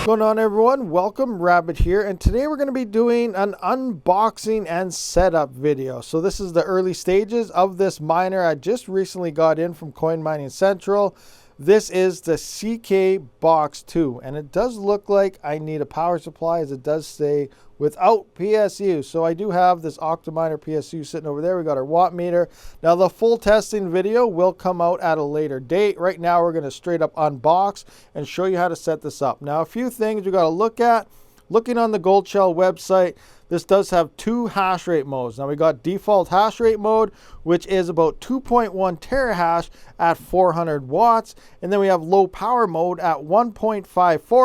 What's going on, everyone? Welcome, Rabid here, and today we're going to be doing an unboxing and setup video. So this is the early stages of this miner I just recently got in from Coin Mining Central. This is the CK Box 2, and it does look like I need a power supply, as it does say without PSU. So I do have this OCTOMINER PSU sitting over there. We got our watt meter. Now the full testing video will come out at a later date. Right now we're going to straight up unbox and show you how to set this up. Now a few things you got to look at. Looking on the Gold Shell website, this does have two hash rate modes. Now we got default hash rate mode, which is about 2.1 terahash at 400 watts. And then we have low power mode at 1.54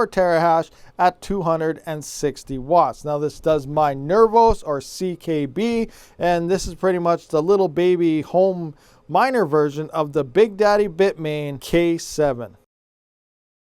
terahash at 260 watts. Now this does mine Nervos or CKB, and this is pretty much the little baby home miner version of the Big Daddy Bitmain K7.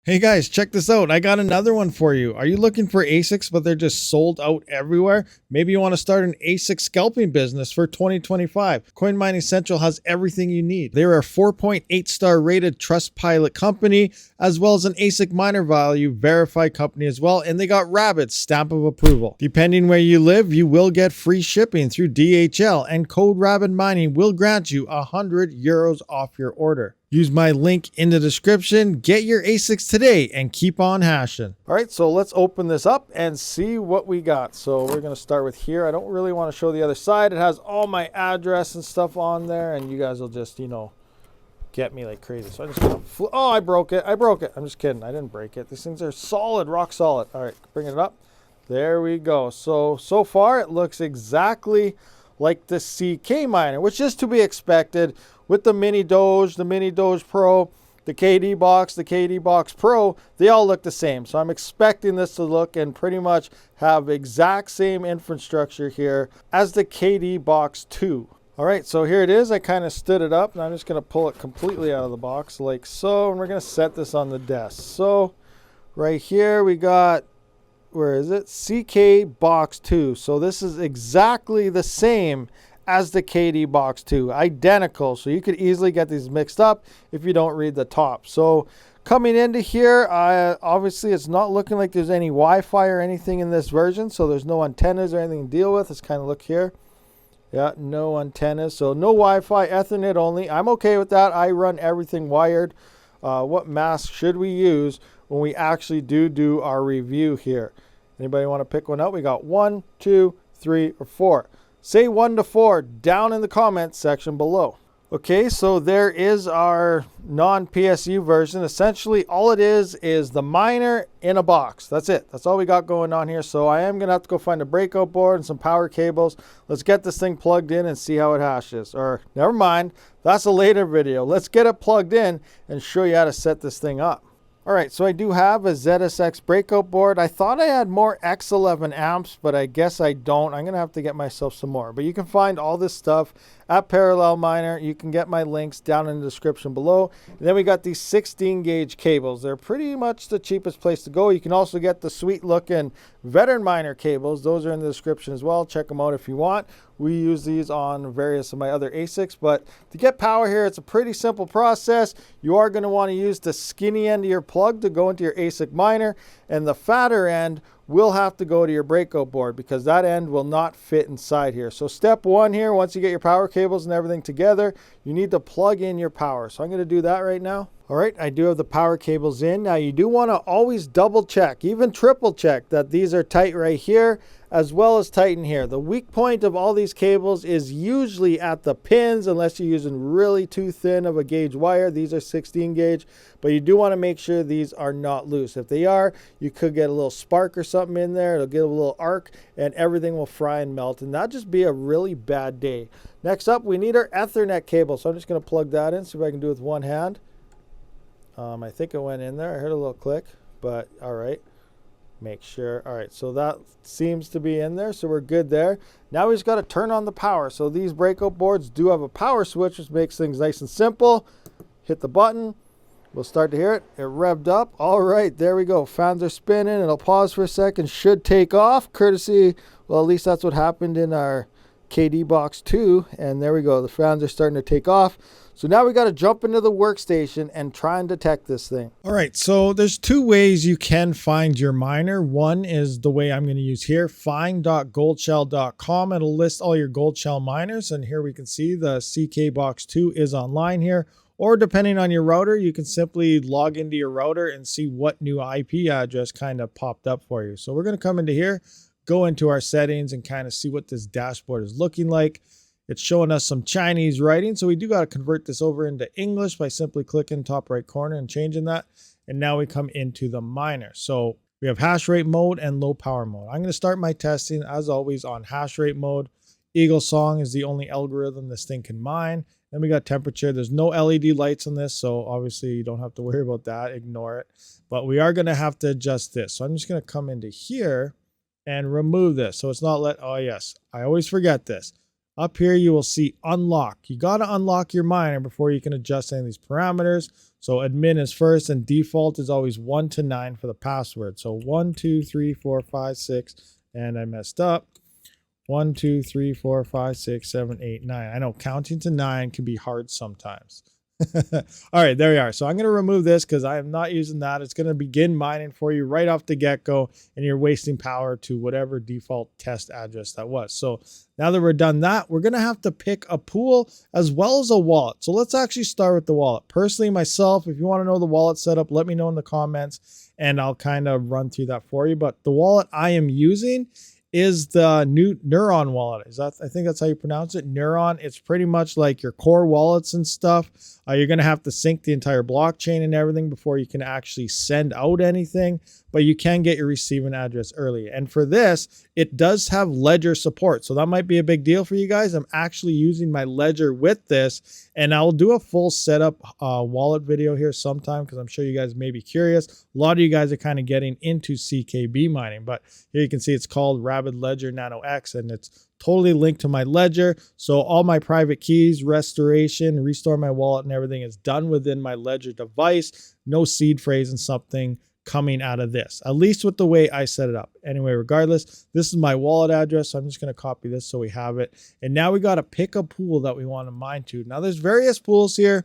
Hey guys, check this out. I got another one for you. Are you looking for ASICs, but they're just sold out everywhere? Maybe you want to start an ASIC scalping business for 2025. Coin Mining Central has everything you need. They're a 4.8 star rated Trustpilot company, as well as an ASIC miner value verified company as well. And they got Rabid stamp of approval. Depending where you live, you will get free shipping through DHL, and code RabidMining will grant you €100 off your order. Use my link in the description. Get your ASICs today and keep on hashing. All right, so let's open this up and see what we got. So we're going to start with here. I don't really want to show the other side. It has all my address and stuff on there, and you guys will just, you know, get me like crazy. So I just going to oh, I broke it. I'm just kidding. I didn't break it. These things are solid, rock solid. All right, bring it up. There we go. So far it looks exactly like the CK miner, which is to be expected. With the Mini Doge, the Mini Doge Pro, the KD Box, the KD Box Pro, they all look the same. So I'm expecting this to look and pretty much have exact same infrastructure here as the KD Box 2. All right, so here it is. I kind of stood it up, and I'm just going to pull it completely out of the box like so, and we're going to set this on the desk. So right here we got, where is it? CK Box 2. So this is exactly the same as the KD Box 2, identical. So you could easily get these mixed up if you don't read the top. So coming into here, obviously it's not looking like there's any Wi-Fi or anything in this version. So there's no antennas or anything to deal with. Let's kind of look here. Yeah, no antennas. So no Wi-Fi, Ethernet only. I'm okay with that. I run everything wired. What mask should we use when we actually do our review here? Anybody want to pick one out? We got 1, 2, 3, or 4. Say 1 to 4 down in the comments section below. Okay, so there is our non-PSU version. Essentially, all it is the miner in a box. That's it. That's all we got going on here. So I am going to have to go find a breakout board and some power cables. Let's get this thing plugged in and see how it hashes. Or never mind, that's a later video. Let's get it plugged in and show you how to set this thing up. All right, so I do have a ZSX breakout board. I thought I had more X11 amps, but I guess I don't. I'm going to have to get myself some more. But you can find all this stuff at Parallel Miner. You can get my links down in the description below. And then we got these 16 gauge cables. They're pretty much the cheapest place to go. You can also get the sweet looking Veteran Miner cables. Those are in the description as well. Check them out if you want. We use these on various of my other ASICs, but to get power here, it's a pretty simple process. You are going to want to use the skinny end of your plug to go into your ASIC miner, and the fatter end will have to go to your breakout board because that end will not fit inside here. So step one here, once you get your power cables and everything together, you need to plug in your power. So I'm going to do that right now. All right, I do have the power cables in. Now you do want to always double check, even triple check that these are tight right here as well as tight in here. The weak point of all these cables is usually at the pins, unless you're using really too thin of a gauge wire. These are 16 gauge, but you do want to make sure these are not loose. If they are, you could get a little spark or something in there. It'll get a little arc and everything will fry and melt, and that'd just be a really bad day. Next up, we need our Ethernet cable. So I'm just going to plug that in, see if I can do it with one hand. I think it went in there. I heard a little click, but all right. Make sure. All right, so that seems to be in there, so we're good there. Now we just got to turn on the power. So these breakout boards do have a power switch, which makes things nice and simple. Hit the button. We'll start to hear it. It revved up. All right, there we go. Fans are spinning. It'll pause for a second. Should take off, courtesy, well, at least that's what happened in our KD box 2, and there we go. The fans are starting to take off. So now we got to jump into the workstation and try and detect this thing. All right, so there's two ways you can find your miner. One is the way I'm going to use here, find.goldshell.com. It'll list all your gold shell miners, and here we can see the CK box 2 is online here. Or depending on your router, you can simply log into your router and see what new IP address kind of popped up for you. So we're going to come into here, go into our settings and kind of see what this dashboard is looking like. It's showing us some Chinese writing, so we do got to convert this over into English by simply clicking top right corner and changing that. And now we come into the miner. So we have hash rate mode and low power mode. I'm going to start my testing as always on hash rate mode. Eagle Song is the only algorithm this thing can mine. Then we got temperature. There's no LED lights on this, so obviously you don't have to worry about that. Ignore it. But we are going to have to adjust this. So I'm just going to come into here and remove this. So it's not oh yes, I always forget this. Up here, you will see unlock. You got to unlock your miner before you can adjust any of these parameters. So admin is first and default is always 1 to 9 for the password. So 1, 2, 3, 4, 5, 6, and I messed up. 1, 2, 3, 4, 5, 6, 7, 8, 9. I know counting to 9 can be hard sometimes. All right, there we are. So I'm going to remove this because I am not using that. It's going to begin mining for you right off the get-go, and you're wasting power to whatever default test address that was. So now that we're done that, we're going to have to pick a pool as well as a wallet. So let's actually start with the wallet. Personally, myself, if you want to know the wallet setup, let me know in the comments, and I'll kind of run through that for you. But the wallet I am using is the new Neuron wallet. I think that's how you pronounce it, Neuron. It's pretty much like your core wallets and stuff. You're going to have to sync the entire blockchain and everything before you can actually send out anything, but you can get your receiving address early. And for this, it does have Ledger support. So that might be a big deal for you guys. I'm actually using my Ledger with this, and I'll do a full setup wallet video here sometime because I'm sure you guys may be curious. A lot of you guys are kind of getting into CKB mining, but here you can see it's called Rabid Ledger Nano X, and it's totally linked to my Ledger. So all my private keys, restoration, restore my wallet and everything is done within my Ledger device. No seed phrase and something coming out of this, at least with the way I set it up. Anyway, regardless, this is my wallet address. So I'm just going to copy this so we have it. And now we got to pick a pool that we want to mine to. Now there's various pools here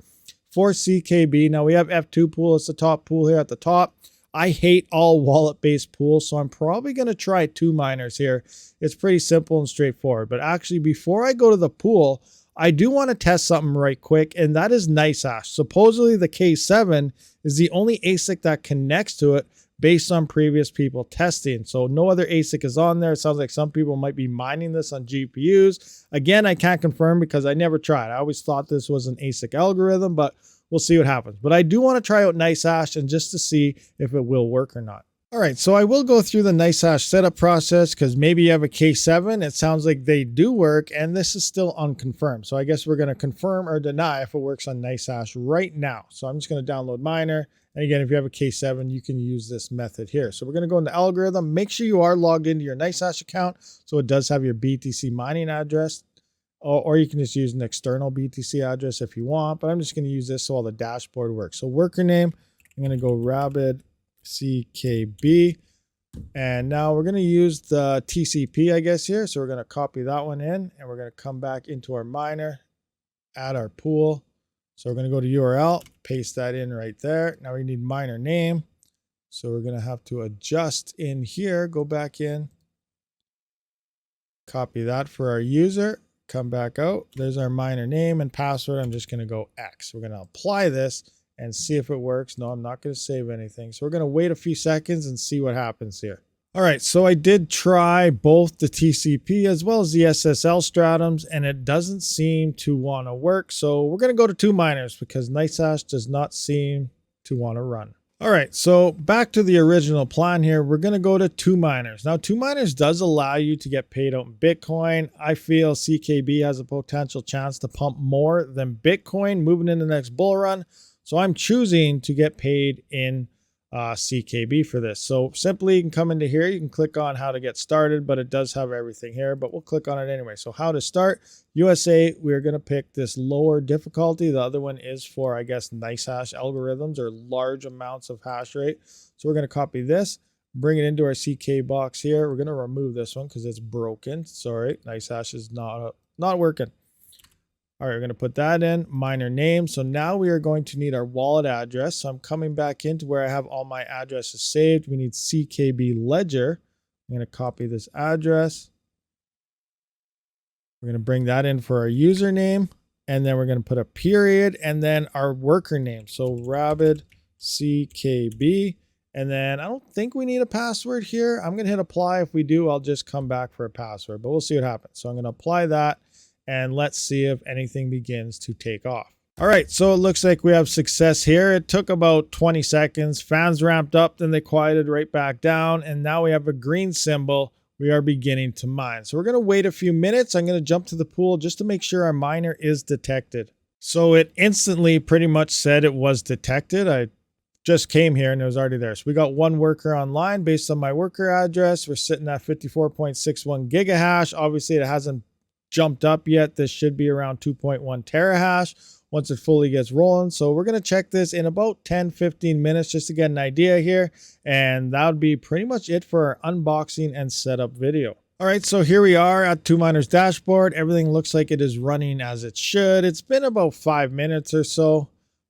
for CKB. Now we have F2 pool. It's the top pool here at the top. I hate all wallet-based pools, so I'm probably going to try 2 miners here. It's pretty simple and straightforward. But actually, before I go to the pool, I do want to test something right quick, and that is NiceHash. Supposedly, the K7 is the only ASIC that connects to it based on previous people testing. So no other ASIC is on there. It sounds like some people might be mining this on GPUs. Again, I can't confirm because I never tried. I always thought this was an ASIC algorithm, but we'll see what happens. But I do want to try out NiceHash and just to see if it will work or not. All right, so I will go through the NiceHash setup process because maybe you have a K7. It sounds like they do work, and this is still unconfirmed. So I guess we're going to confirm or deny if it works on NiceHash right now. So I'm just going to download Miner. And again, if you have a K7, you can use this method here. So we're going to go into algorithm. Make sure you are logged into your NiceHash account so it does have your BTC mining address. Or you can just use an external BTC address if you want, but I'm just going to use this so all the dashboard works. So worker name, I'm going to go Rabid CKB. And now we're going to use the TCP, I guess, here. So we're going to copy that one in, and we're going to come back into our miner, add our pool. So we're going to go to URL, paste that in right there. Now we need miner name. So we're going to have to adjust in here, go back in, copy that for our user. Come back out. There's our miner name and password. I'm just going to go X. We're going to apply this and see if it works. No, I'm not going to save anything. So we're going to wait a few seconds and see what happens here. All right, so I did try both the TCP as well as the SSL stratums, and it doesn't seem to want to work. So we're going to go to 2 miners because NiceHash does not seem to want to run. All right, so back to the original plan here. We're going to go to 2 miners. Now, 2 miners does allow you to get paid out in Bitcoin. I feel CKB has a potential chance to pump more than Bitcoin moving into the next bull run. So I'm choosing to get paid in CKB for this. So simply you can come into here, you can click on how to get started, but it does have everything here, but we'll click on it anyway. So how to start, USA, we're going to pick this lower difficulty. The other one is for, I guess, NiceHash algorithms or large amounts of hash rate. So we're going to copy this, bring it into our CK box here. We're going to remove this one because it's broken. Sorry, nice hash is not working. All right, we're going to put that in, miner name. So now we are going to need our wallet address. So I'm coming back into where I have all my addresses saved. We need CKB ledger. I'm going to copy this address. We're going to bring that in for our username. And then we're going to put a period and then our worker name. So Rabid CKB. And then I don't think we need a password here. I'm going to hit apply. If we do, I'll just come back for a password, but we'll see what happens. So I'm going to apply that and let's see if anything begins to take off. All right, so it looks like we have success here. It took about 20 seconds. Fans ramped up, then they quieted right back down. And now we have a green symbol. We are beginning to mine. So we're going to wait a few minutes. I'm going to jump to the pool just to make sure our miner is detected. So it instantly pretty much said it was detected. I just came here and it was already there. So we got one worker online based on my worker address. We're sitting at 54.61 gigahash. Obviously, it hasn't jumped up yet. This should be around 2.1 terahash once it fully gets rolling. So we're going to check this in about 10-15 minutes just to get an idea here. And that would be pretty much it for our unboxing and setup video. All right, so here we are at 2Miner's dashboard. Everything looks like it is running as it should. It's been about 5 minutes or so.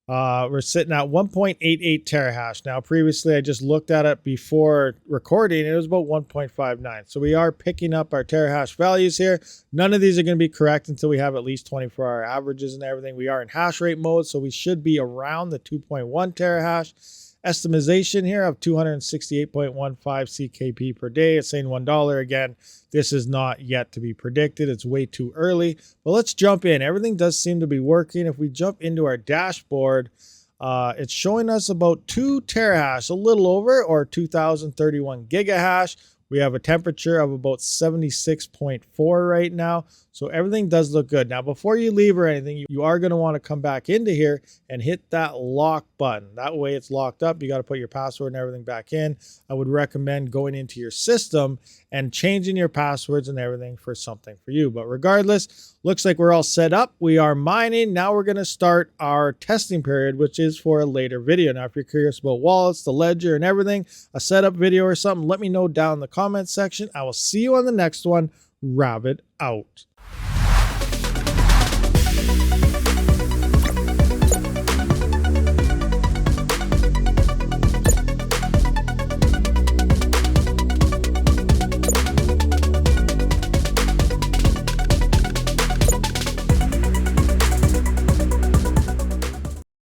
We're sitting at 1.88 terahash. Now, previously, I just looked at it before recording. It was about 1.59. So we are picking up our terahash values here. None of these are going to be correct until we have at least 24-hour averages and everything. We are in hash rate mode, so we should be around the 2.1 terahash. Estimation here of 268.15 CKP per day. It's saying $1 again. This is not yet to be predicted. It's way too early, but let's jump in. Everything does seem to be working. If we jump into our dashboard, it's showing us about 2 terahash, a little over, or 2031 gigahash. We have a temperature of about 76.4 right now. So everything does look good. Now, before you leave or anything, you are going to want to come back into here and hit that lock button. That way it's locked up. You got to put your password and everything back in. I would recommend going into your system and changing your passwords and everything for something for you. But regardless, looks like we're all set up. We are mining. Now we're going to start our testing period, which is for a later video. Now, if you're curious about wallets, the ledger and everything, a setup video or something, let me know down in the comments section. I will see you on the next one. Rabid out.